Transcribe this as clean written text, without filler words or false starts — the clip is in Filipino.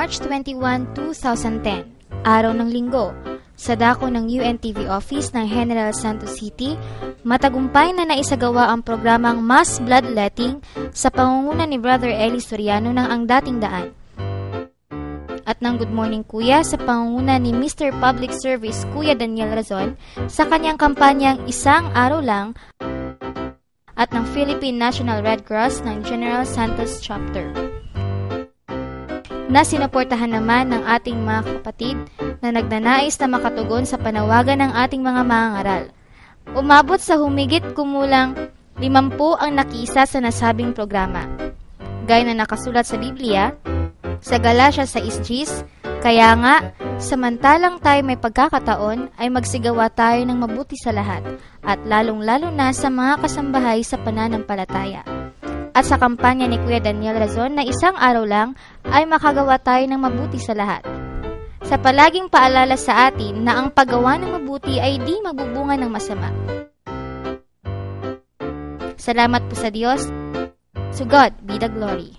March 21, 2010, araw ng linggo, sa dako ng UNTV office ng General Santos City, matagumpay na naisagawa ang programang Mass Bloodletting sa pangunguna ni Brother Eli Soriano ng Ang Dating Daan. At ng Good Morning Kuya sa pangunguna ni Mr. Public Service Kuya Daniel Razon sa kanyang kampanyang Isang Araw Lang at ng Philippine National Red Cross ng General Santos Chapter. Na sinuportahan naman ng ating mga kapatid na nagnanais na makatugon sa panawagan ng ating mga mangangaral. Umabot sa humigit kumulang 50 ang nakiisa sa nasabing programa. Gaya na nakasulat sa Biblia, sa Galatia 6:10, kaya nga, samantalang tayo may pagkakataon ay magsigawa tayo ng mabuti sa lahat at lalong-lalo na sa mga kasambahay sa pananampalataya. At sa kampanya ni Kuya Daniel Razon na isang araw lang ay makagawa tayo ng mabuti sa lahat. Sa palaging paalala sa atin na ang paggawa ng mabuti ay di magbubunga ng masama. Salamat po sa Diyos. To God be the glory.